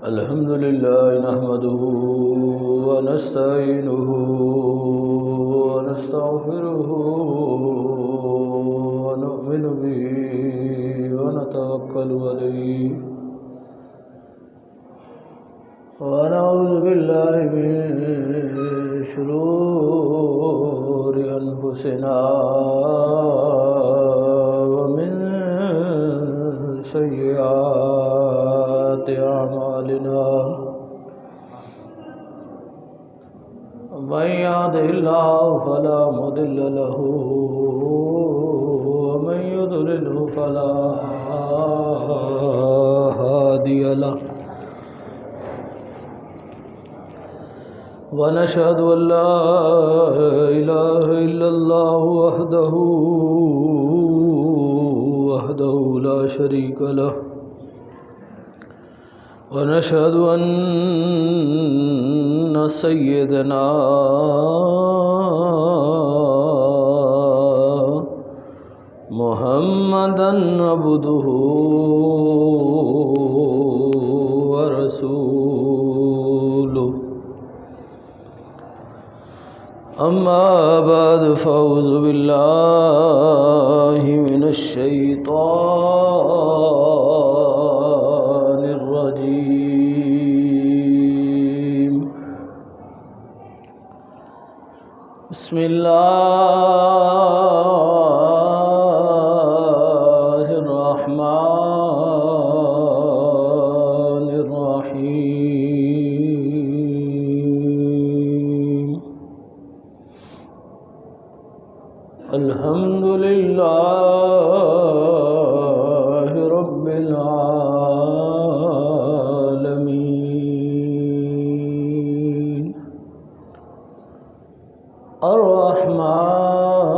الحمد لله نحمده ونستعينه ونستغفره ونؤمن به ونتوكل عليه ونعوذ بالله من شرور أنفسنا ومن سيئات أعمالنا من يهده الله فلا مضل له ومن يضلله فلا هادي له ونشهد أن لا إله إلا الله وحده لا شريك له ونشهد أن سيدنا محمدًا عبده ورسوله أما بعد فأعوذ بالله من الشيطان الرجيم بسم الله الرحمن الرحيم الحمد لله رب العالمين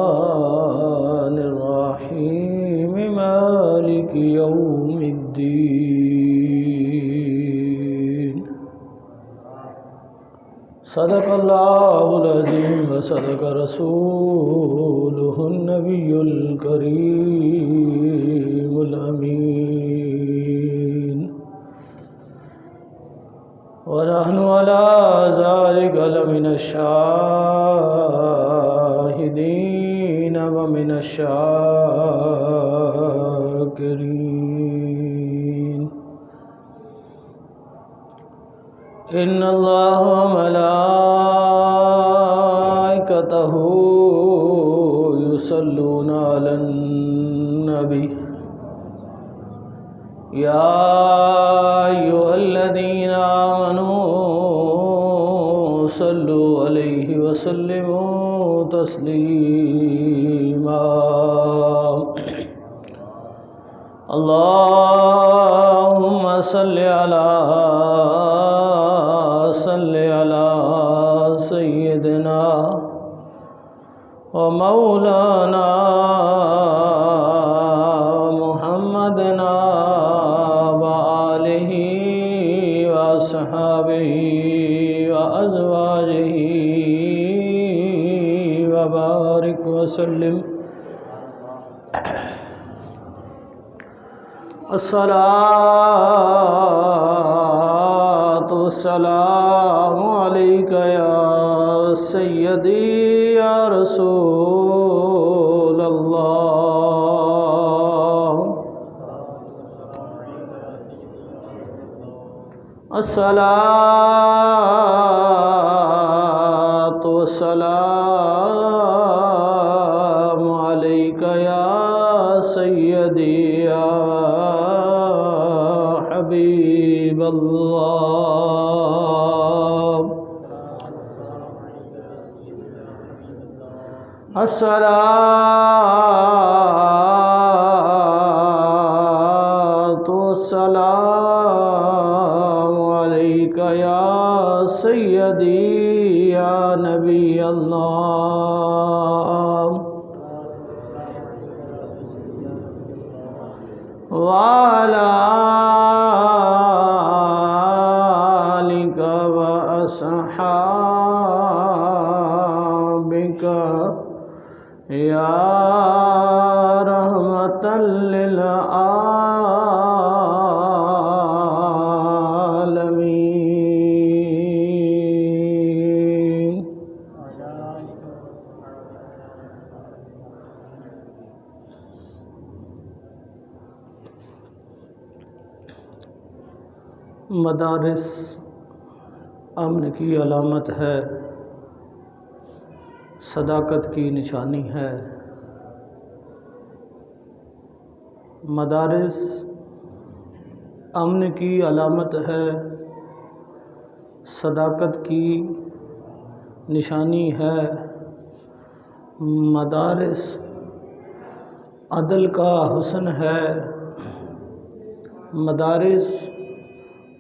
الرحمن الرحيم مالك يوم الدين صدق الله العظيم وصدق رسوله النبي الكريم الأمين ونحن على ذلك لمن الشاهدين ومن الشاكرين إن الله وملائكته يصلون على النبي يا أيها الذين آمنوا صلوا عليه وسلموا تسليما اللهم صل على سيدنا ومولانا محمدنا وآله وأصحابه وأزواجه وبارك وسلم الصلاة والسلام عليك يا سيدي يا رسول الله الصلاة والسلام عليك يا سيدي يا حبيب الله الصلاة والسلام عليك يا سيدي يا نبي الله وعلى آلك وأصحابك يا رحمة للعالمين مدارس امن کی علامت ہے، صداقت کی نشانی ہے۔ مدارس امن کی علامت ہے، صداقت کی نشانی ہے۔ مدارس عدل کا حسن ہے، مدارس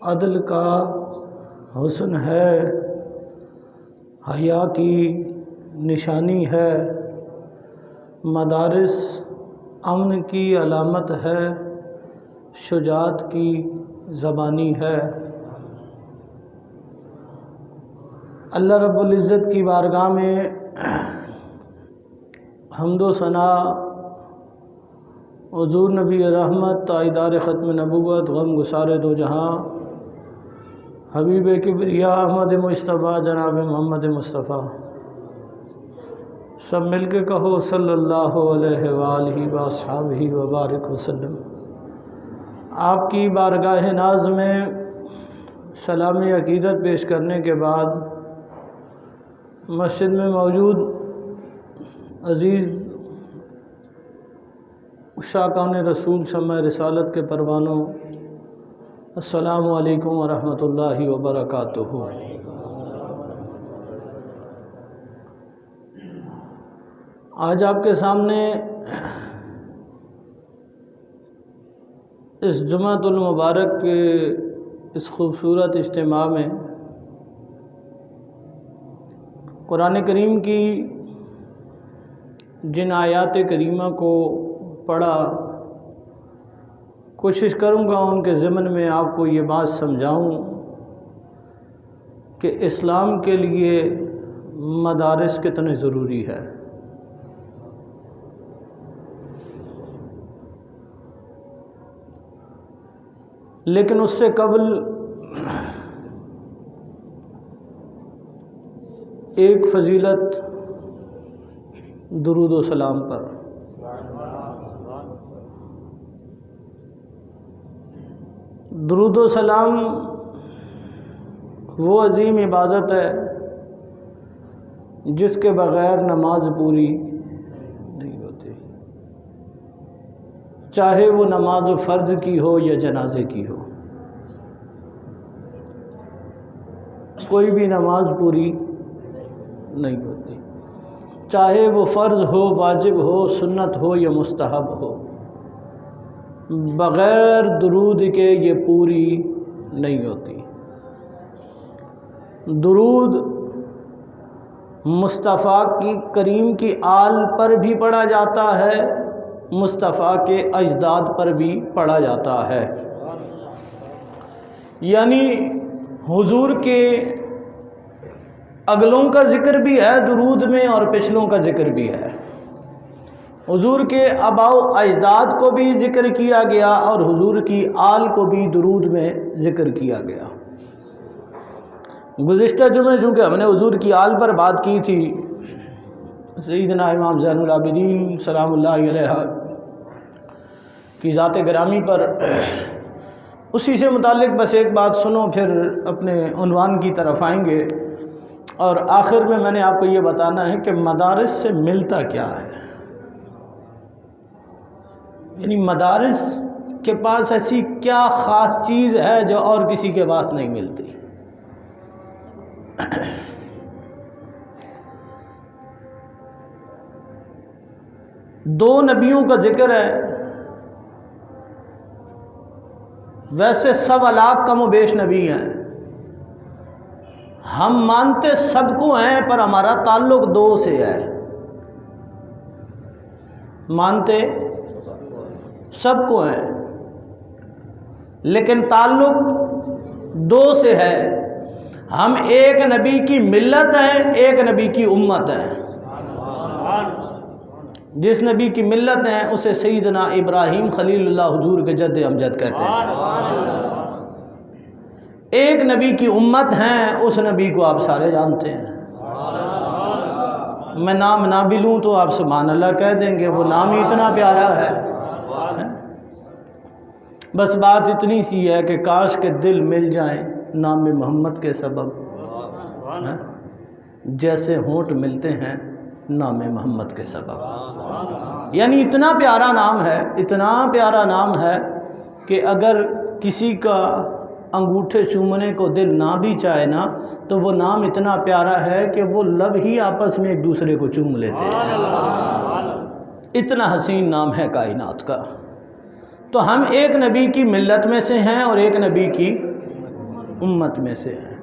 عدل کا حسن ہے، حیا کی نشانی ہے۔ مدارس امن کی علامت ہے، شجاعت کی زبانی ہے۔ اللہ رب العزت کی بارگاہ میں حمد و ثنا، حضور نبی رحمت، تائیدار ختم نبوت، غم گسار دو جہاں، حبیب کبریا احمد مصطفیٰ جناب محمد مصطفیٰ، سب مل کے کہو صلی اللہ علیہ وآلہ واصحابہ وبارک وسلم۔ آپ کی بارگاہ ناز میں سلام عقیدت پیش کرنے کے بعد مسجد میں موجود عزیز شاکان رسول شمع رسالت کے پروانوں، السلام علیکم ورحمۃ اللہ وبرکاتہ۔ آج آپ کے سامنے اس جمعۃ المبارک کے اس خوبصورت اجتماع میں قرآن کریم کی جن آیات کریمہ کو پڑھا، کوشش کروں گا ان کے ضمن میں آپ کو یہ بات سمجھاؤں کہ اسلام کے لیے مدارس کتنے ضروری ہے۔ لیکن اس سے قبل ایک فضیلت درود و سلام پر۔ درود و سلام وہ عظیم عبادت ہے جس کے بغیر نماز پوری نہیں ہوتی، چاہے وہ نماز فرض کی ہو یا جنازے کی ہو، کوئی بھی نماز پوری نہیں ہوتی، چاہے وہ فرض ہو، واجب ہو، سنت ہو یا مستحب ہو، بغیر درود کے یہ پوری نہیں ہوتی۔ درود مصطفیٰ کی کریم کی آل پر بھی پڑھا جاتا ہے، مصطفیٰ کے اجداد پر بھی پڑھا جاتا ہے، یعنی حضور کے اگلوں کا ذکر بھی ہے درود میں اور پچھلوں کا ذکر بھی ہے۔ حضور کے آباء و اجداد کو بھی ذکر کیا گیا اور حضور کی آل کو بھی درود میں ذکر کیا گیا۔ گزشتہ جمعہ چونکہ ہم نے حضور کی آل پر بات کی تھی، سیدنا امام زین العابدین سلام اللہ علیہ کی ذات گرامی پر، اسی سے متعلق بس ایک بات سنو، پھر اپنے عنوان کی طرف آئیں گے۔ اور آخر میں نے آپ کو یہ بتانا ہے کہ مدارس سے ملتا کیا ہے، یعنی مدارس کے پاس ایسی کیا خاص چیز ہے جو اور کسی کے پاس نہیں ملتی۔ دو نبیوں کا ذکر ہے، ویسے 1.25 کم و بیش نبی ہیں، ہم مانتے سب کو ہیں پر ہمارا تعلق 2 سے ہے، مانتے سب کو ہیں لیکن تعلق 2 سے ہے۔ ہم ایک نبی کی ملت ہیں، ایک نبی کی امت ہیں۔ جس نبی کی ملت ہیں اسے سیدنا ابراہیم خلیل اللہ حضور کے جد امجد کہتے ہیں، ایک نبی کی امت ہیں، اس نبی کو آپ سارے جانتے ہیں۔ میں نام نہ بھی لوں تو آپ سبحان اللہ کہہ دیں گے، وہ نام ہی اتنا پیارا ہے۔ بس بات اتنی سی ہے کہ کاش کے دل مل جائیں نام محمد کے سبب، جیسے ہونٹ ملتے ہیں نام محمد کے سبب۔ یعنی اتنا پیارا نام ہے، اتنا پیارا نام ہے کہ اگر کسی کا انگوٹھے چومنے کو دل نہ بھی چاہے نا تو وہ نام اتنا پیارا ہے کہ وہ لب ہی آپس میں ایک دوسرے کو چوم لیتے ہیں، اتنا حسین نام ہے کائنات کا۔ تو ہم ایک نبی کی ملت میں سے ہیں اور ایک نبی کی امت میں سے ہیں۔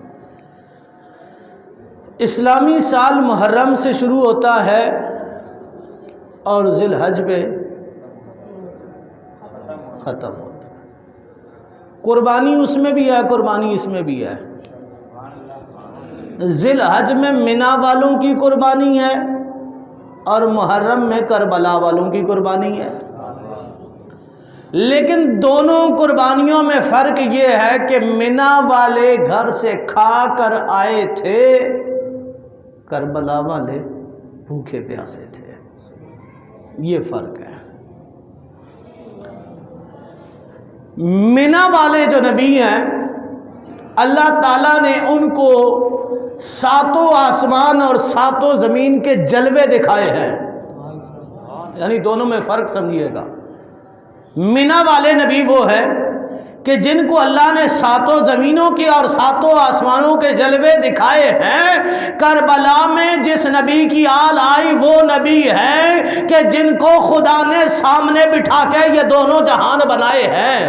اسلامی سال محرم سے شروع ہوتا ہے اور ذی الحج پہ ختم ہوتا ہے۔ قربانی اس میں بھی ہے، قربانی اس میں بھی ہے۔ ذی الحج میں منا والوں کی قربانی ہے اور محرم میں کربلا والوں کی قربانی ہے، لیکن دونوں قربانیوں میں فرق یہ ہے کہ منا والے گھر سے کھا کر آئے تھے، کربلا والے بھوکے پیاسے تھے، یہ فرق ہے۔ منا والے جو نبی ہیں اللہ تعالیٰ نے ان کو ساتوں آسمان اور ساتوں زمین کے جلوے دکھائے ہیں، یعنی دونوں میں فرق سمجھیے گا۔ منا والے نبی وہ ہے کہ جن کو اللہ نے ساتوں زمینوں کے اور ساتوں آسمانوں کے جلوے دکھائے ہیں۔ کربلا میں جس نبی کی آل آئی وہ نبی ہے کہ جن کو خدا نے سامنے بٹھا کے یہ دونوں جہان بنائے ہیں۔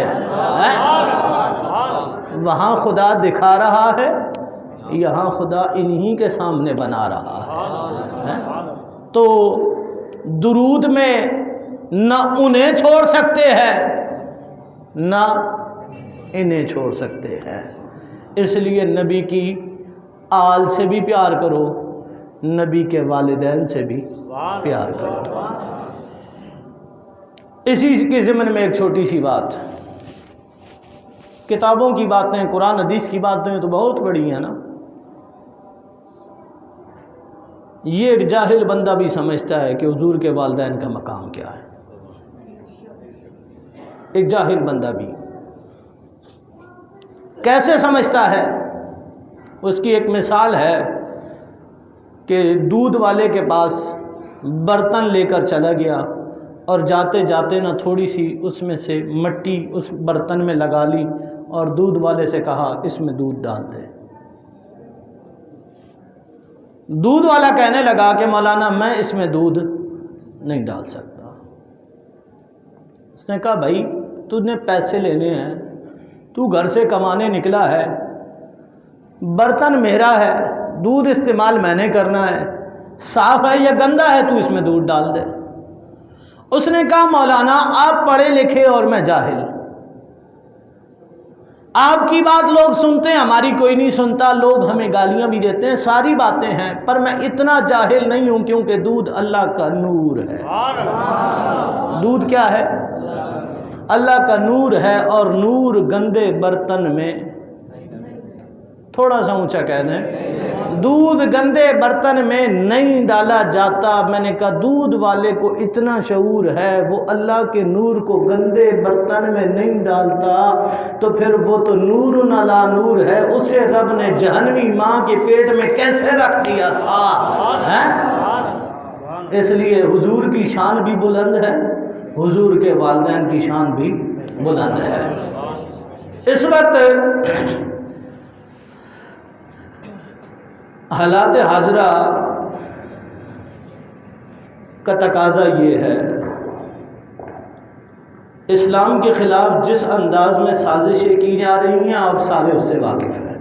وہاں خدا دکھا رہا ہے، یہاں خدا انہی کے سامنے بنا رہا ہے۔ تو درود میں نہ انہیں چھوڑ سکتے ہیں نہ انہیں چھوڑ سکتے ہیں، اس لیے نبی کی آل سے بھی پیار کرو، نبی کے والدین سے بھی پیار کرو۔ اسی کے ضمن میں ایک چھوٹی سی بات، کتابوں کی باتیں، قرآن حدیث کی باتیں تو بہت بڑی ہیں نا، یہ ایک جاہل بندہ بھی سمجھتا ہے کہ حضور کے والدین کا مقام کیا ہے، ایک جاہل بندہ بھی کیسے سمجھتا ہے؟ اس کی ایک مثال ہے کہ دودھ والے کے پاس برتن لے کر چلا گیا اور جاتے جاتے نہ تھوڑی سی اس میں سے مٹی اس برتن میں لگا لی اور دودھ والے سے کہا اس میں دودھ ڈال دے۔ دودھ والا کہنے لگا کہ مولانا میں اس میں دودھ نہیں ڈال سکتا۔ اس نے کہا بھائی تو نے پیسے لینے ہیں، تو گھر سے کمانے نکلا ہے، برتن میرا ہے، دودھ استعمال میں نے کرنا ہے، صاف ہے یا گندا ہے تو اس میں دودھ ڈال دے۔ اس نے کہا مولانا آپ پڑھے لکھے اور میں جاہل، آپ کی بات لوگ سنتے ہیں ہماری کوئی نہیں سنتا، لوگ ہمیں گالیاں بھی دیتے ہیں، ساری باتیں ہیں، پر میں اتنا جاہل نہیں ہوں کیونکہ دودھ اللہ کا نور ہے۔ دودھ کیا ہے؟ اللہ کا نور ہے، اور نور گندے برتن میں، تھوڑا سا اونچا کہہ دیں، دودھ گندے برتن میں نہیں ڈالا جاتا۔ میں نے کہا دودھ والے کو اتنا شعور ہے، وہ اللہ کے نور کو گندے برتن میں نہیں ڈالتا، تو پھر وہ تو نور علی نور ہے، اسے رب نے جہنمی ماں کے پیٹ میں کیسے رکھ دیا تھا؟ اس لیے حضور کی شان بھی بلند ہے، حضور کے والدین کی شان بھی بلند ہے۔ اس وقت حالات حاضرہ کا تقاضا یہ ہے، اسلام کے خلاف جس انداز میں سازشیں کی جا رہی ہیں آپ سارے اس سے واقف ہیں،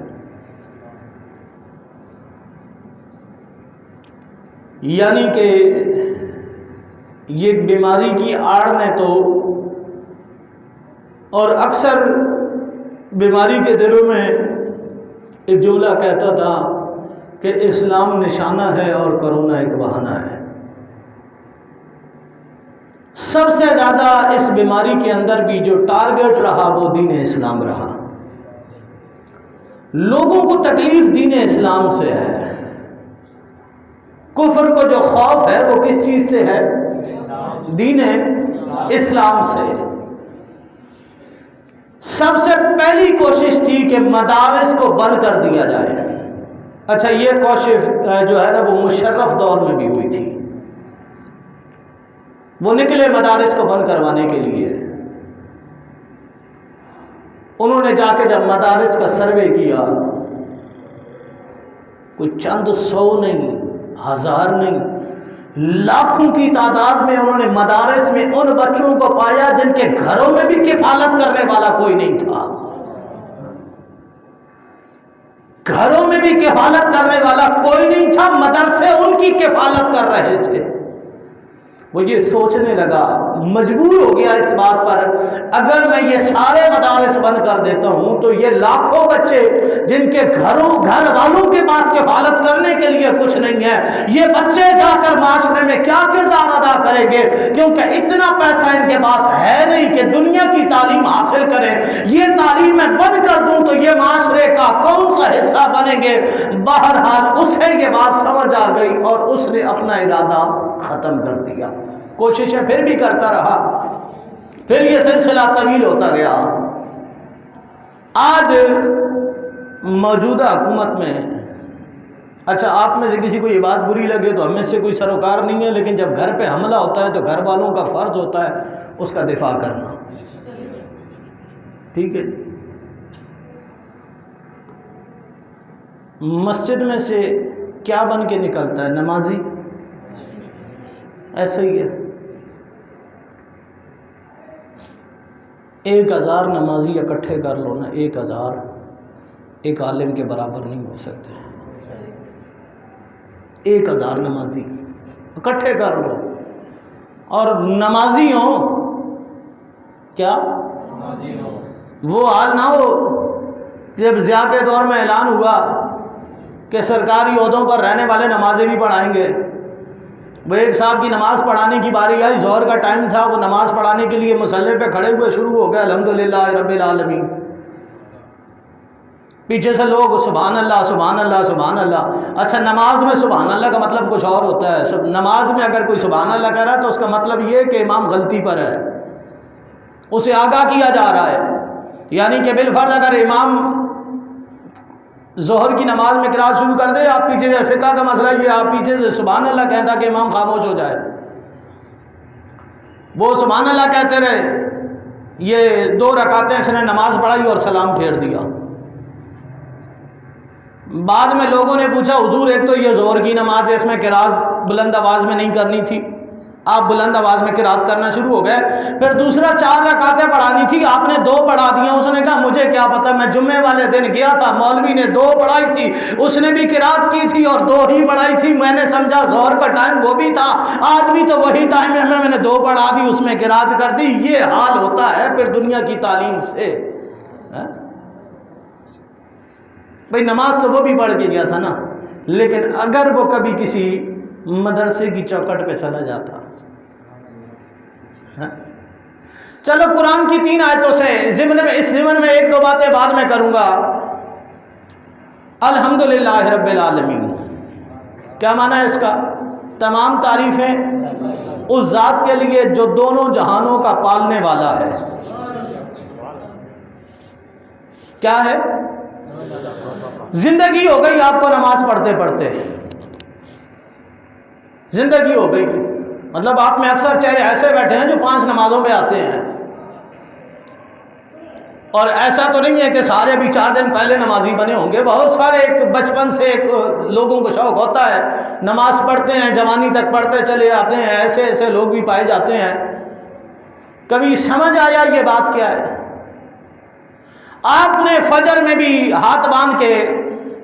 یعنی کہ یہ بیماری کی آڑ میں تو، اور اکثر بیماری کے دلوں میں ایک جملہ کہتا تھا کہ اسلام نشانہ ہے اور کرونا ایک بہانہ ہے۔ سب سے زیادہ اس بیماری کے اندر بھی جو ٹارگٹ رہا وہ دین اسلام رہا۔ لوگوں کو تکلیف دین اسلام سے ہے، کفر کو جو خوف ہے وہ کس چیز سے ہے؟ دین اسلام سے۔ سب سے پہلی کوشش تھی کہ مدارس کو بند کر دیا جائے۔ اچھا، یہ کوشش جو ہے نا وہ مشرف دور میں بھی ہوئی تھی، وہ نکلے مدارس کو بند کروانے کے لیے۔ انہوں نے جا کے جب مدارس کا سروے کیا، کوئی چند سو نہیں، ہزار نہیں، لاکھوں کی تعداد میں انہوں نے مدارس میں ان بچوں کو پایا جن کے گھروں میں بھی کفالت کرنے والا کوئی نہیں تھا، گھروں میں بھی کفالت کرنے والا کوئی نہیں تھا، مدرسے ان کی کفالت کر رہے تھے۔ وہ یہ سوچنے لگا، مجبور ہو گیا اس بات پر، اگر میں یہ سارے مدارس بند کر دیتا ہوں تو یہ لاکھوں بچے جن کے گھر والوں کے پاس کفالت کرنے کے لیے کچھ نہیں ہے، یہ بچے جا کر معاشرے میں کیا کردار ادا کریں گے؟ کیونکہ اتنا پیسہ ان کے پاس ہے نہیں کہ دنیا کی تعلیم حاصل کریں۔ یہ تعلیم میں بند کر دوں تو یہ معاشرے کا کون سا حصہ بنیں گے؟ بہرحال اسے یہ بات سمجھ آ گئی اور اس نے اپنا ارادہ ختم کر دیا۔ کوششیں پھر بھی کرتا رہا، پھر یہ سلسلہ طویل ہوتا گیا۔ آج موجودہ حکومت میں، اچھا آپ میں سے کسی کو یہ بات بری لگے تو ہم میں سے کوئی سروکار نہیں ہے، لیکن جب گھر پہ حملہ ہوتا ہے تو گھر والوں کا فرض ہوتا ہے اس کا دفاع کرنا، ٹھیک ہے؟ مسجد میں سے کیا بن کے نکلتا ہے؟ نمازی، ایسا ہی ہے۔ 1000 نمازی اکٹھے کر لو نا، 1000 ایک عالم کے برابر نہیں ہو سکتے۔ 1000 نمازی اکٹھے کر لو اور نمازی ہوں، کیا وہ حال نہ ہو جب ضیاء کے دور میں اعلان ہوا کہ سرکاری عہدوں پر رہنے والے نمازیں بھی پڑھائیں گے۔ وہ ایک صاحب کی نماز پڑھانے کی باری آئی، ظہر کا ٹائم تھا، وہ نماز پڑھانے کے لیے مصلی پہ کھڑے ہوئے، شروع ہو گئے الحمدللہ رب العالمین، پیچھے سے لوگ سبحان اللہ سبحان اللہ سبحان اللہ۔ اچھا، نماز میں سبحان اللہ کا مطلب کچھ اور ہوتا ہے۔ نماز میں اگر کوئی سبحان اللہ کہہ رہا ہے تو اس کا مطلب یہ کہ امام غلطی پر ہے، اسے آگاہ کیا جا رہا ہے، یعنی کہ بالفرض اگر امام ظہر کی نماز میں قرات شروع کر دے، آپ پیچھے سے فقہ کا مسئلہ یہ، آپ پیچھے سے سبحان اللہ کہتا کہ امام خاموش ہو جائے، وہ سبحان اللہ کہتے رہے، یہ 2 رکعتیں اس نے نماز پڑھائی اور سلام پھیر دیا۔ بعد میں لوگوں نے پوچھا حضور ایک تو یہ ظہر کی نماز ہے، اس میں قرات بلند آواز میں نہیں کرنی تھی، آپ بلند آواز میں قرات کرنا شروع ہو گئے۔ پھر دوسرا 4 رکعتیں پڑھانی تھی، آپ نے 2 پڑھا دیا۔ اس نے کہا مجھے کیا پتہ، میں جمعے والے دن گیا تھا، مولوی نے 2 پڑھائی تھی، اس نے بھی قرات کی تھی اور 2 ہی پڑھائی تھی، میں نے سمجھا ظہر کا ٹائم وہ بھی تھا، آج بھی تو وہی ٹائم ہے، میں نے 2 پڑھا دی، اس میں قرات کر دی۔ یہ حال ہوتا ہے پھر دنیا کی تعلیم سے۔ بھئی نماز تو وہ بھی پڑھ کے گیا تھا نا، لیکن اگر وہ کبھی کسی مدرسے کی چوکٹ پہ چلا جاتا، چلو قرآن کی 3 آیتوں سے اس ضمن میں 1-2 باتیں بعد میں کروں گا۔ الحمدللہ رب العالمین، کیا معنی ہے اس کا؟ تمام تعریفیں اس ذات کے لیے جو دونوں جہانوں کا پالنے والا ہے۔ کیا ہے؟ زندگی ہو گئی آپ کو نماز پڑھتے پڑھتے، زندگی ہو گئی، مطلب آپ میں اکثر چہرے ایسے بیٹھے ہیں جو 5 نمازوں پہ آتے ہیں، اور ایسا تو نہیں ہے کہ سارے بھی 4 دن پہلے نمازی بنے ہوں گے، بہت سارے ایک بچپن سے ایک لوگوں کو شوق ہوتا ہے، نماز پڑھتے ہیں، جوانی تک پڑھتے چلے آتے ہیں، ایسے ایسے لوگ بھی پائے جاتے ہیں۔ کبھی سمجھ آیا یہ بات کیا ہے؟ آپ نے فجر میں بھی ہاتھ باندھ کے،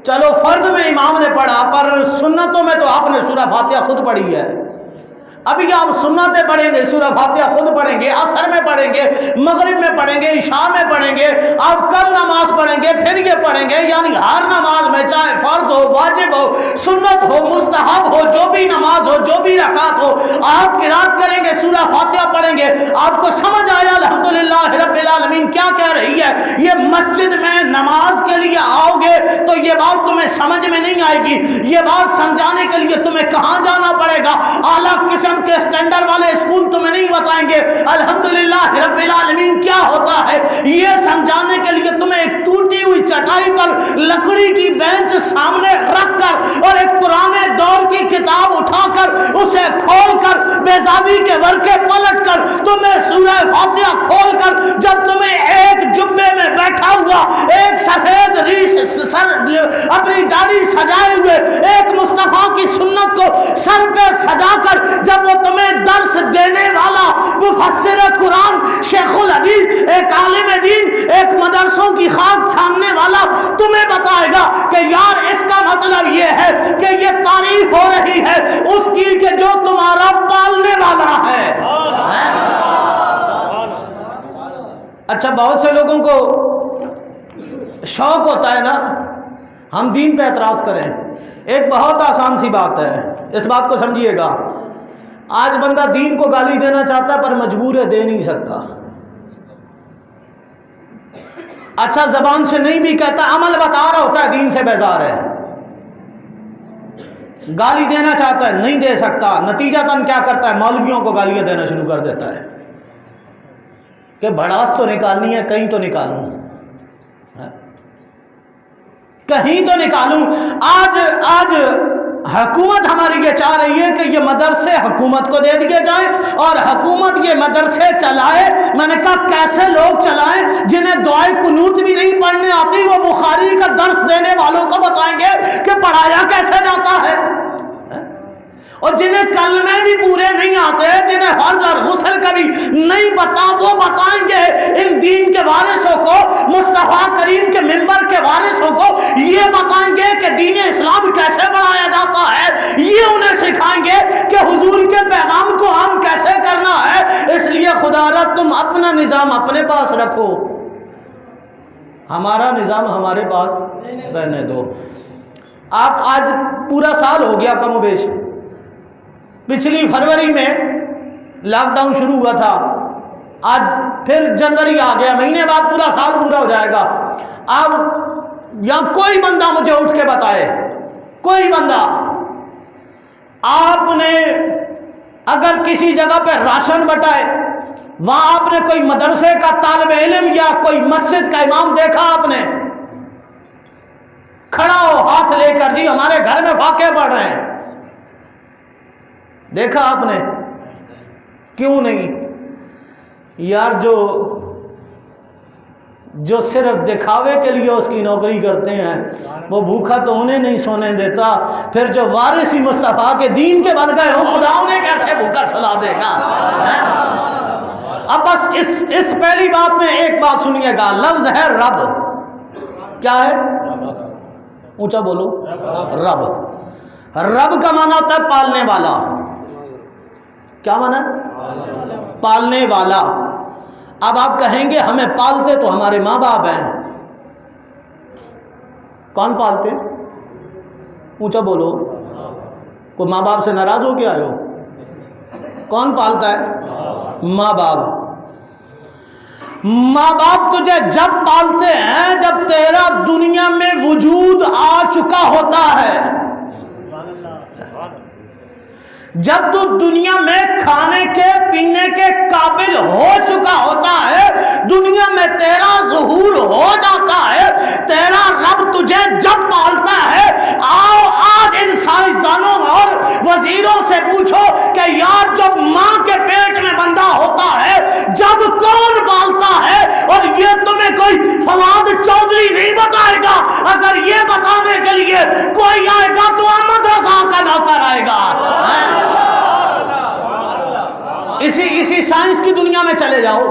چلو فرض میں امام نے پڑھا، پر سنتوں میں تو آپ نے سورہ فاتحہ خود پڑھی ہے، ابھی آپ سنتیں پڑھیں گے، سورہ فاتحہ خود پڑھیں گے، عصر میں پڑھیں گے، مغرب میں پڑھیں گے، عشاء میں پڑھیں گے، آپ کل نماز پڑھیں گے، پھر یہ پڑھیں گے، یعنی ہر نماز میں چاہے فرض ہو، واجب ہو، سنت ہو، مستحب ہو، جو بھی نماز ہو، جو بھی رکعت ہو، آپ قرات کریں گے، سورہ فاتحہ پڑھیں گے۔ آپ کو سمجھ آیا الحمدللہ رب العالمین کیا کہہ رہی ہے؟ یہ مسجد میں نماز کے لیے آؤ گے تو یہ بات تمہیں سمجھ میں نہیں آئے گی، یہ بات سمجھانے کے لیے تمہیں کہاں جانا پڑے گا، اعلیٰ قسم کے اسٹینڈرڈ والے اسکول تمہیں نہیں بتائیں گے الحمدللہ رب العالمین کیا ہوتا ہے۔ یہ سمجھانے کے لیے تمہیں ایک ٹوٹی ہوئی چٹائی پر لکڑی کی بینچ سامنے رکھ کر اور ایک پرانے دور کی کتاب اٹھا کر اسے کھول کر بیضابی کے ورقے پلٹ کر تمہیں سورہ فاتحہ کھول کر جب تمہیں ایک جبے میں بیٹھا ہوا ایک سفید ریش سر اپنی داڑھی سجائے ہوئے ایک مصطفیٰ کی سنت کو سر پہ سجا کر جب وہ تمہیں درس دینے والا مفسر قرآن شیخ الحدیث ایک عالم دین ایک مدرسوں کی خاک چھاننے والا تمہیں بتائے گا کہ یار اس کا مطلب یہ ہے کہ یہ تعریف ہو رہی ہے اس کی کہ جو تمہارا پالنے والا ہے۔ اچھا بہت سے لوگوں کو شوق ہوتا ہے نا ہم دین پہ اعتراض کریں، ایک بہت آسان سی بات ہے، اس بات کو سمجھیے گا۔ آج بندہ دین کو گالی دینا چاہتا ہے پر مجبور ہے، دے نہیں سکتا۔ اچھا زبان سے نہیں بھی کہتا، عمل بتا رہا ہوتا ہے دین سے بیزار ہے، گالی دینا چاہتا ہے نہیں دے سکتا، نتیجتاً کیا کرتا ہے مولویوں کو گالیاں دینا شروع کر دیتا ہے کہ بڑاس تو نکالنی ہے، کہیں تو نکالوں، کہیں تو نکالوں۔ آج حکومت ہماری یہ چاہ رہی ہے کہ یہ مدرسے حکومت کو دے دیے جائیں اور حکومت یہ مدرسے چلائے۔ میں نے کہا کیسے لوگ چلائیں جنہیں دعائے قنوت بھی نہیں پڑھنے آتی، وہ بخاری کا درس دینے والوں کو بتائیں گے کہ پڑھایا کیسے جاتا ہے، اور جنہیں کلمے بھی پورے نہیں آتے، جنہیں فرض اور غسل کبھی نہیں پتا، وہ بتائیں گے ان دین کے وارثوں کو، مصطفیٰ کریم کے منبر کے وارثوں کو یہ بتائیں گے کہ دین اسلام کیسے بڑھایا جاتا ہے، یہ انہیں سکھائیں گے کہ حضور کے پیغام کو عام کیسے کرنا ہے۔ اس لیے خدا را تم اپنا نظام اپنے پاس رکھو، ہمارا نظام ہمارے پاس رہنے دو۔ آپ آج پورا سال ہو گیا کم و بیش، پچھلی فروری میں لاک ڈاؤن شروع ہوا تھا، آج پھر جنوری آ گیا، مہینے بعد پورا سال پورا ہو جائے گا۔ اب یا کوئی بندہ مجھے اٹھ کے بتائے، کوئی بندہ، آپ نے اگر کسی جگہ پہ راشن بٹائے، وہاں آپ نے کوئی مدرسے کا طالب علم یا کوئی مسجد کا امام دیکھا؟ آپ نے کھڑا ہو ہاتھ لے کر جی ہمارے گھر میں فاقے پڑ رہے ہیں، دیکھا آپ نے؟ کیوں نہیں؟ یار جو صرف دکھاوے کے لیے اس کی نوکری کرتے ہیں وہ بھوکا تو انہیں نہیں سونے دیتا، پھر جو وارثی مصطفیٰ کے دین کے بن گئے ہوں خدا انہیں کیسے بھوکا سلا دے گا؟ اب بس اس پہلی بات میں ایک بات سنیے گا، لفظ ہے رب۔ کیا ہے؟ اونچا بولو، رب۔ رب کا معنی ہوتا ہے پالنے والا۔ کیا معنی ہے؟ پالنے والا۔ اب آپ کہیں گے ہمیں پالتے تو ہمارے ماں باپ ہیں، کون پالتے؟ اونچا بولو، کوئی ماں باپ سے ناراض ہو کے آئے ہو؟ کون پالتا ہے؟ ماں باپ۔ ماں باپ تجھے جب پالتے ہیں جب تیرا دنیا میں وجود آ چکا ہوتا ہے، جب تو دنیا میں کھانے کے پینے کے قابل ہو چکا ہوتا ہے، دنیا میں تیرا ظہور ہو جاتا ہے، تیرا رب تجھے جب پالتا ہے۔ آؤ آج ان سائنسدانوں اور وزیروں سے پوچھو کہ یار جب ماں کے پیٹ میں بندہ ہوتا ہے جب کون پالتا ہے؟ اور یہ تمہیں کوئی فواد چودھری نہیں بتائے گا، اگر یہ بتانے کے لیے کوئی آئے گا تو احمد رضا کا نوکر آئے گا۔ اسی سائنس کی دنیا میں چلے جاؤ،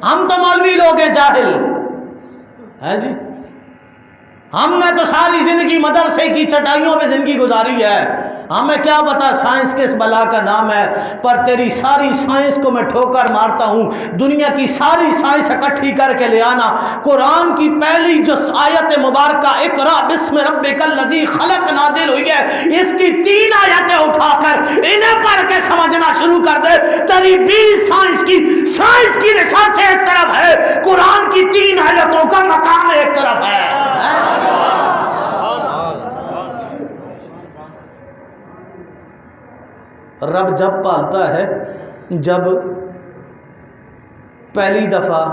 ہم تو مولوی لوگ ہیں، جاہل ہے جی، ہم نے تو ساری زندگی مدرسے کی چٹائیوں میں زندگی گزاری ہے، ہمیں کیا پتا سائنس کس بلا کا نام ہے۔ پر تیری ساری سائنس کو میں ٹھوکر مارتا ہوں، دنیا کی ساری سائنس اکٹھی کر کے لے آنا، قرآن کی پہلی جو آیت مبارکہ اقرا بسم ربک الذی خلق نازل ہوئی ہے، اس کی 3 آیتیں اٹھا کر انہیں پڑھ کے سمجھنا شروع کر دے، تیری 20 سائنس کی ریسرچ ایک طرف ہے، قرآن کی 3 آیتوں کا مقام ایک طرف ہے۔ رب جب پالتا ہے جب پہلی دفعہ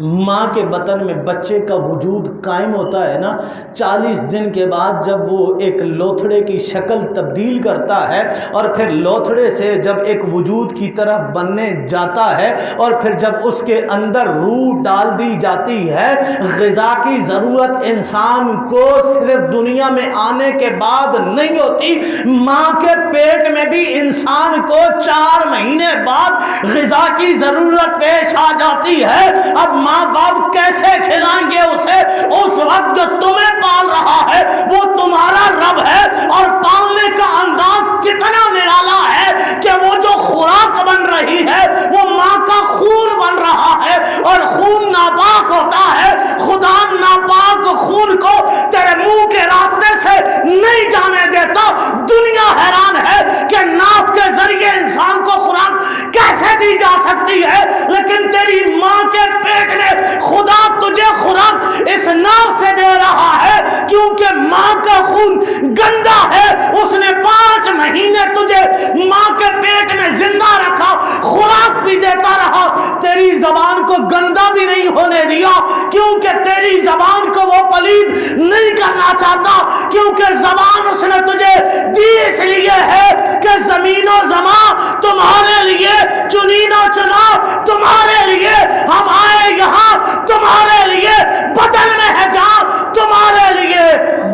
ماں کے بطن میں بچے کا وجود قائم ہوتا ہے نا، 40 دن کے بعد جب وہ ایک لوتھڑے کی شکل تبدیل کرتا ہے اور پھر لوتھڑے سے جب ایک وجود کی طرف بننے جاتا ہے اور پھر جب اس کے اندر روح ڈال دی جاتی ہے، غذا کی ضرورت انسان کو صرف دنیا میں آنے کے بعد نہیں ہوتی، ماں کے پیٹ میں بھی انسان کو 4 مہینے بعد غذا کی ضرورت پیش آ جاتی ہے۔ اب ماں باپ کیسے کھلائیں گے اسے؟ اس وقت جو تمہیں پال رہا ہے وہ تمہارا رب ہے، اور پالنے کا انداز کتنا نرالا ہے کہ وہ جو خوراک بن رہی ہے وہ ماں کا خون بن رہا ہے، اور خون ناپاک ہوتا ہے۔ خدا ناپاک خون کو تیرے منہ کے راستے سے نہیں جانے دیتا۔ دنیا حیران ہے کہ ناک کے ذریعے انسان کو خوراک کیسے دی جا سکتی ہے، لیکن تیری ماں کے پیٹ میں خدا تجھے خوراک اس ناک سے دے رہا ہے، کیونکہ ماں کا خون گندا ہے۔ اس نے 5 مہینے تجھے ماں کے پیٹ میں زندہ رکھا، خوراک بھی دیتا رہا، تیری زبان کو گندا بھی نہیں ہونے دیا، کیونکہ تیری زبان کو وہ پلید نہیں کرنا چاہتا، کیونکہ زبان اس نے تجھے دی اس لیے ہے کہ زمین و زمان تمہارے لیے، چنین و چنا تمہارے لیے، ہم آئے یہاں تمہارے لیے، بدن میں ہے جان تمہارے لیے،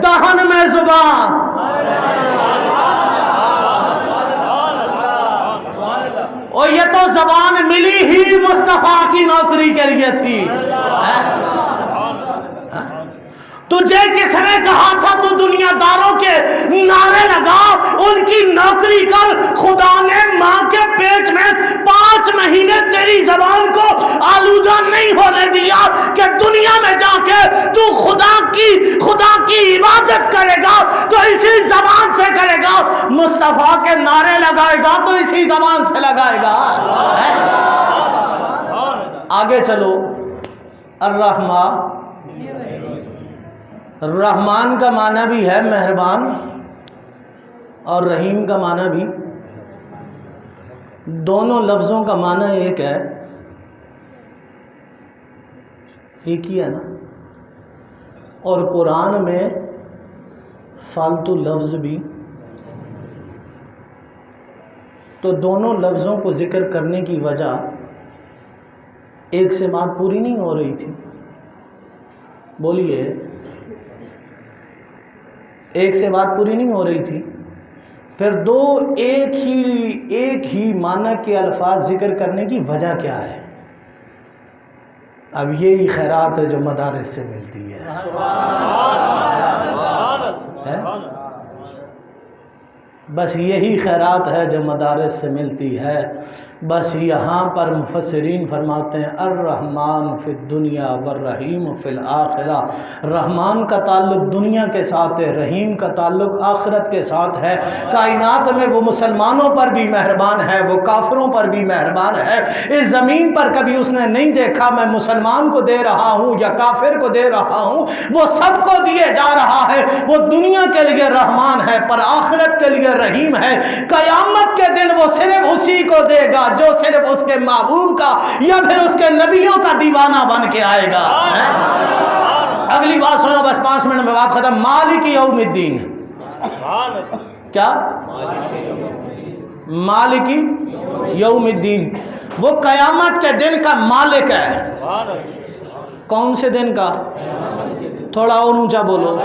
دہن میں زبان۔ اور یہ تو زبان ملی ہی مصطفیٰ کی نوکری کے لیے تھی۔ تجھے کس نے کہا تھا تو دنیا داروں کے نعرے لگا، ان کی نوکری کر؟ خدا نے ماں کے پیٹ میں 5 مہینے تیری زبان کو آلودہ نہیں ہونے دیا کہ دنیا میں جا کے تو خدا کی عبادت کرے گا تو اسی زبان سے کرے گا، مصطفیٰ کے نعرے لگائے گا تو اسی زبان سے لگائے گا۔ آگے چلو، الرحمن، رحمان کا معنی بھی ہے مہربان، اور رحیم کا معنی بھی، دونوں لفظوں کا معنی ایک ہے، ایک ہی ہے نا۔ اور قرآن میں فالتو لفظ بھی، تو دونوں لفظوں کو ذکر کرنے کی وجہ ایک سے بات پوری نہیں ہو رہی تھی، بولیے، ایک سے بات پوری نہیں ہو رہی تھی، پھر دو ایک ہی معنی کے الفاظ ذکر کرنے کی وجہ کیا ہے؟ اب یہی خیرات ہے جو مدارس سے ملتی ہے۔ بس یہی خیرات ہے جو مدارس سے ملتی ہے۔ بس یہاں پر مفسرین فرماتے ہیں الرحمن فی الدنیا والرحیم فی الآخرہ، رحمان کا تعلق دنیا کے ساتھ ہے، رحیم کا تعلق آخرت کے ساتھ ہے۔ کائنات میں وہ مسلمانوں پر بھی مہربان ہے، وہ کافروں پر بھی مہربان ہے۔ اس زمین پر کبھی اس نے نہیں دیکھا میں مسلمان کو دے رہا ہوں یا کافر کو دے رہا ہوں، وہ سب کو دیے جا رہا ہے۔ وہ دنیا کے لیے رحمان ہے پر آخرت کے لیے رحیم ہے۔ قیامت کے دن وہ صرف اسی کو دے گا جو صرف اس کے محبوب کا یا پھر اس کے نبیوں کا دیوانہ بن کے آئے گا۔ اگلی بات سنو، بس 5 منٹ میں بات ختم۔ مالک یوم الدین، کیا؟ مالک یوم الدین، وہ قیامت کے دن کا مالک ہے۔ کون سے دن کا؟ تھوڑا اور اونچا بولو۔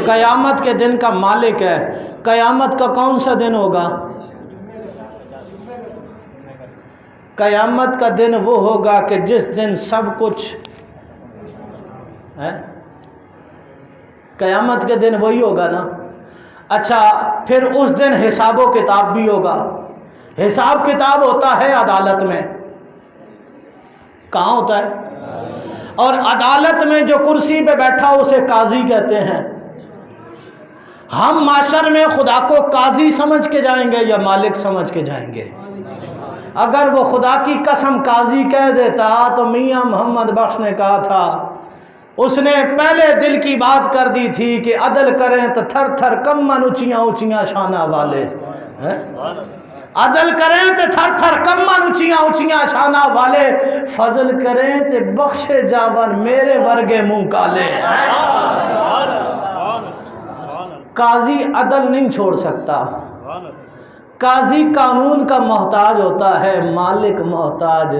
قیامت کے دن کا مالک ہے۔ قیامت کا کون سا دن ہوگا؟ قیامت کا دن وہ ہوگا کہ جس دن سب کچھ ہے، قیامت کے دن وہی ہوگا نا۔ اچھا، پھر اس دن حساب و کتاب بھی ہوگا۔ حساب کتاب ہوتا ہے عدالت میں، کہاں ہوتا ہے؟ اور عدالت میں جو کرسی پہ بیٹھا اسے قاضی کہتے ہیں۔ ہم معاشر میں خدا کو قاضی سمجھ کے جائیں گے یا مالک سمجھ کے جائیں گے؟ اگر وہ خدا کی قسم قاضی کہہ دیتا تو میاں محمد بخش نے کہا تھا، اس نے پہلے دل کی بات کر دی تھی کہ عدل کریں تو تھر تھر کمن اونچیاں اونچیاں شانہ والے۔ عدل کریں تے تھر تھر کمن اچیاں اچیاں شانہ والے، فضل کریں تے بخشے جاون میرے ورگے منہ کالے۔ قاضی عدل نہیں چھوڑ سکتا، قاضی قانون کا محتاج ہوتا ہے، مالک محتاج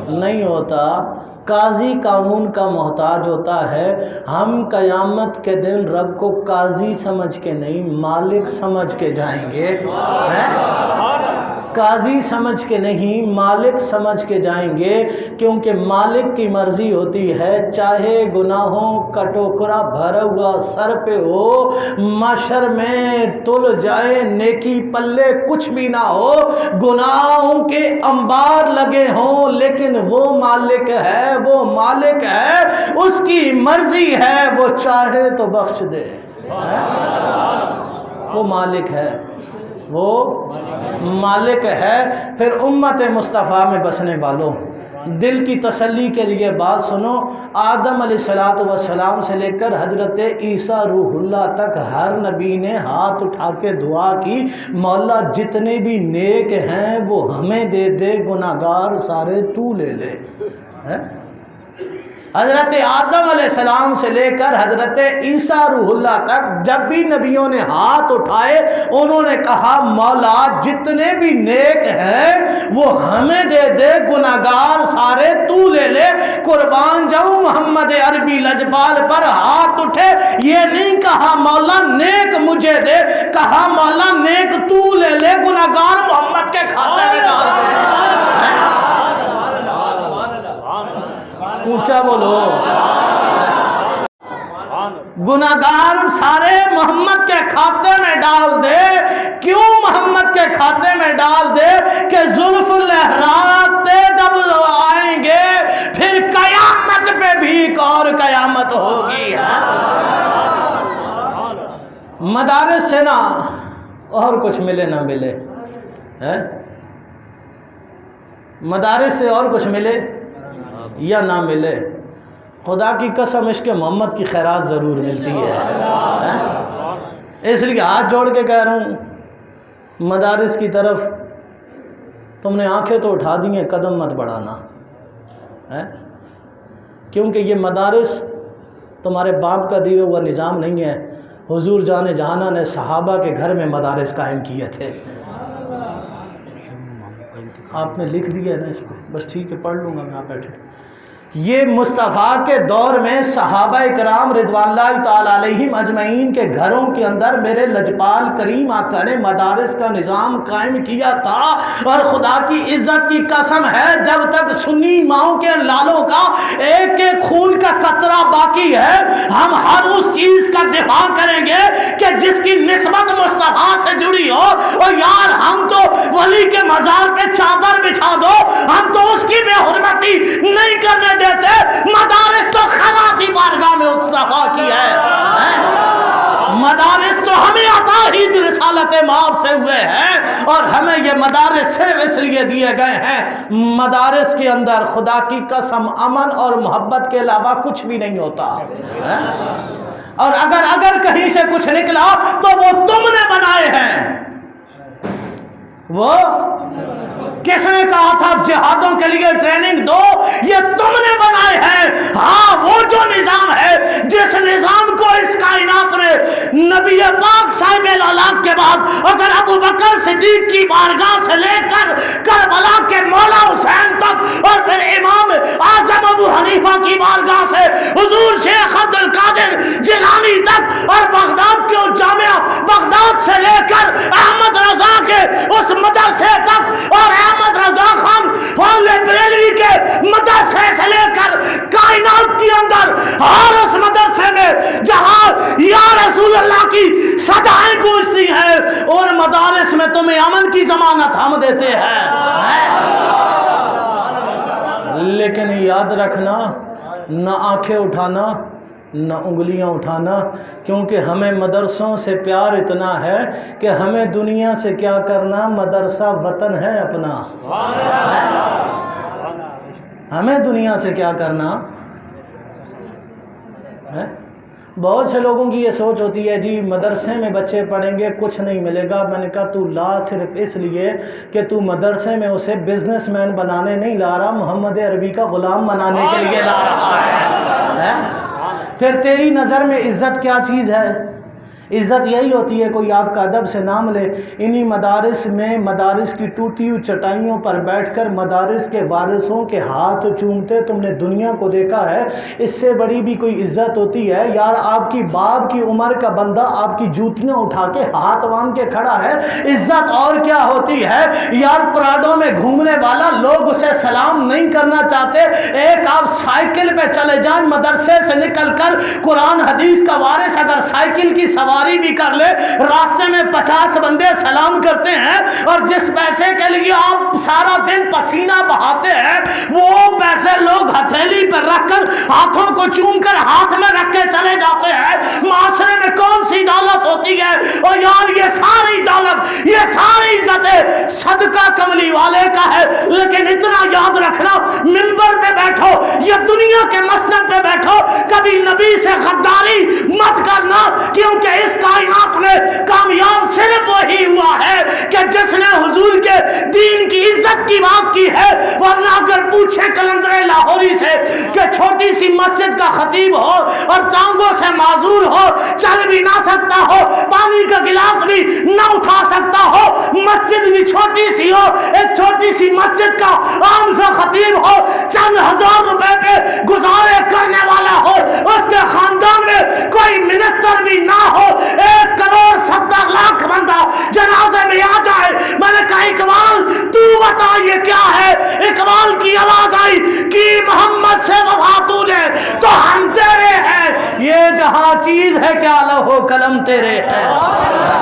نہیں ہوتا۔ قاضی قانون کا محتاج ہوتا ہے۔ ہم قیامت کے دن رب کو قاضی سمجھ کے نہیں مالک سمجھ کے جائیں گے، قاضی سمجھ کے نہیں مالک سمجھ کے جائیں گے، کیونکہ مالک کی مرضی ہوتی ہے، چاہے گناہوں کا ٹوکرا بھرا ہوا سر پہ ہو، محشر میں تل جائے نیکی پلے کچھ بھی نہ ہو، گناہوں کے انبار لگے ہوں، لیکن وہ مالک ہے، وہ مالک ہے، اس کی مرضی ہے، وہ چاہے تو بخش دے۔ وہ مالک ہے، وہ مالک ہے۔ پھر امت مصطفیٰ میں بسنے والوں، دل کی تسلی کے لیے بات سنو، آدم علیہ السلام سے لے کر حضرت عیسیٰ روح اللہ تک ہر نبی نے ہاتھ اٹھا کے دعا کی، مولا جتنے بھی نیک ہیں وہ ہمیں دے دے، گناہگار سارے تو لے لے۔ حضرت آدم علیہ السلام سے لے کر حضرت عیسیٰ روح اللہ تک جب بھی نبیوں نے ہاتھ اٹھائے، انہوں نے کہا مولا جتنے بھی نیک ہیں وہ ہمیں دے دے، گناہگار سارے تو لے لے۔ قربان جاؤں محمد عربی لجپال پر ہاتھ اٹھے، یہ نہیں کہا مولا نیک مجھے دے، کہا مولا نیک تو لے لے، گناہگار محمد کے کھاتے میں ڈال دے۔ اونچا بولو، گناہگار سارے محمد کے کھاتے میں ڈال دے۔ کیوں محمد کے کھاتے میں ڈال دے؟ کہ زلف لہراتے جب آئیں گے پھر قیامت پہ بھی اور قیامت ہوگی۔ مدارس سے نہ اور کچھ ملے نہ ملے، مدارس سے اور کچھ ملے یا نہ ملے، خدا کی قسم عشق محمد کی خیرات ضرور ملتی ہے۔ اس لیے ہاتھ جوڑ کے کہہ رہا ہوں، مدارس کی طرف تم نے آنکھیں تو اٹھا دی ہیں، قدم مت بڑھانا، کیونکہ یہ مدارس تمہارے باپ کا دیا ہوا نظام نہیں ہے۔ حضور جان جہاں نے صحابہ کے گھر میں مدارس قائم کیے تھے۔ آپ نے لکھ دیا ہے نا اس کو، بس ٹھیک ہے پڑھ لوں گا میں، آپ بیٹھے۔ یہ مصطفیٰ کے دور میں صحابہ کرام رضوان اللہ تعالیٰ علیہم اجمعین کے گھروں کے اندر میرے لجپال کریم آقا نے مدارس کا نظام قائم کیا تھا، اور خدا کی عزت کی قسم ہے جب تک سنی ماؤں کے لالوں کا ایک ایک خون کا قطرہ باقی ہے، ہم ہر اس چیز کا دفاع کریں گے کہ جس کی نسبت مصطفیٰ سے جڑی ہو۔ اور یار ہم تو ولی کے مزار پہ چادر بچھا دو، ہم تو اس کی بے حرمتی نہیں کرنے دیتے۔ مدارس تو خدا کی بارگاہ میں مصطفیٰ کی ہے، مدارس تو ہمیں عطا ہی رسالت مآب سے ہوئے ہیں، اور ہمیں یہ مدارس صرف اس لیے دیے گئے ہیں، مدارس کے اندر خدا کی قسم امن اور محبت کے علاوہ کچھ بھی نہیں ہوتا، اور اگر کہیں سے کچھ نکلا تو وہ تم نے بنائے ہیں۔ وہ کس نے کہا تھا جہادوں کے لیے ٹریننگ دو؟ یہ تم نے بنائے ہیں۔ ہاں وہ جو نظام ہے، جس نظام کو اس کائنات میں نبی پاک صاحب العلاق کے بعد اگر ابو بکر صدیق کی بارگاہ سے لے کر کربلا کے مولا حسین تک، اور پھر امام اعظم ابو حنیفہ کی بارگاہ سے حضور شیخ عبد القادر جیلانی تک، اور بغداد کے جامعہ بغداد سے لے کر احمد رضا کے اس مدرسے تک، اور احمد رضا خان فاضل بریلوی کے مدرسے سے لے کر کائنات کے اندر ہر اس مدرسے میں جہاں یا رسول اللہ کی صدائیں گونجتی ہیں، اور مدارس میں تمہیں امن کی ضمانت ہم دیتے ہیں۔ لیکن یاد رکھنا، نہ آنکھیں اٹھانا نہ انگلیاں اٹھانا، کیونکہ ہمیں مدرسوں سے پیار اتنا ہے کہ ہمیں دنیا سے کیا کرنا، مدرسہ وطن ہے اپنا۔ ہمیں دنیا سے کیا کرنا ہے؟ بہت سے لوگوں کی یہ سوچ ہوتی ہے جی مدرسے میں بچے پڑھیں گے کچھ نہیں ملے گا. میں نے کہا تو لا صرف اس لیے کہ تو مدرسے میں اسے بزنس مین بنانے نہیں لا رہا, محمد عربی کا غلام بنانے کے لیے لا رہا ہے. پھر تیری نظر میں عزت کیا چیز ہے؟ عزت یہی ہوتی ہے کوئی آپ کا ادب سے نام لے. انہی مدارس میں مدارس کی ٹوٹی ہوئی چٹائیوں پر بیٹھ کر مدارس کے وارثوں کے ہاتھ چومتے تم نے دنیا کو دیکھا ہے. اس سے بڑی بھی کوئی عزت ہوتی ہے یار؟ آپ کی باپ کی عمر کا بندہ آپ کی جوتیاں اٹھا کے ہاتھ باندھ کے کھڑا ہے. عزت اور کیا ہوتی ہے یار؟ پراڈو میں گھومنے والا لوگ اسے سلام نہیں کرنا چاہتے. ایک آپ سائیکل پہ چلے جائیں مدرسے سے نکل کر, قرآن حدیث کا وارث اگر سائیکل کی سواری بھی کر لے, راستے میں 50 بندے سلام کرتے ہیں, اور جس پیسے کے لیے آپ سارا دن پسینہ بہاتے ہیں وہ پیسے لوگ ہتھیلی پر رکھ کر ہاتھوں کو چوم کر ہاتھ میں رکھ کے چلے جاتے ہیں. معاشرے میں کون سی دولت ہوتی ہے؟ اور یار یہ ساری دولت, یہ ساری عزتیں صدقہ کملی والے کا ہے. لیکن اتنا یاد رکھنا, منبر پہ بیٹھو یا دنیا کے مسجد پہ بیٹھو, کبھی نبی سے غداری مت کرنا, کیونکہ اس کائنات میں کامیاب صرف وہی ہوا ہے کہ جس نے حضور کے دین کی عزت کی بات کی ہے. ورنہ اگر پوچھے کلندر لاہوری سے کہ چھوٹی سی مسجد کا خطیب ہو اور ٹانگوں سے معذور ہو, چل بھی نہ سکتا ہو, پانی کا گلاس بھی نہ اٹھا سکتا ہو, مسجد بھی چھوٹی سی ہو, ایک چھوٹی سی مسجد کا عام سا خطیب ہو, چند ہزار روپے پہ گزارے کرنے والا ہو, اس کے خاندان میں کوئی منسٹر بھی نہ ہو, 1 کروڑ 70 لاکھ بندہ جنازے میں آ جائے. میں نے کہا اقبال تو بتا یہ کیا ہے؟ اقبال کی آواز آئی کہ محمد سے وفا تو نے تو ہم تیرے ہیں, یہ جہاں چیز ہے کیا لوح و قلم تیرے ہیں.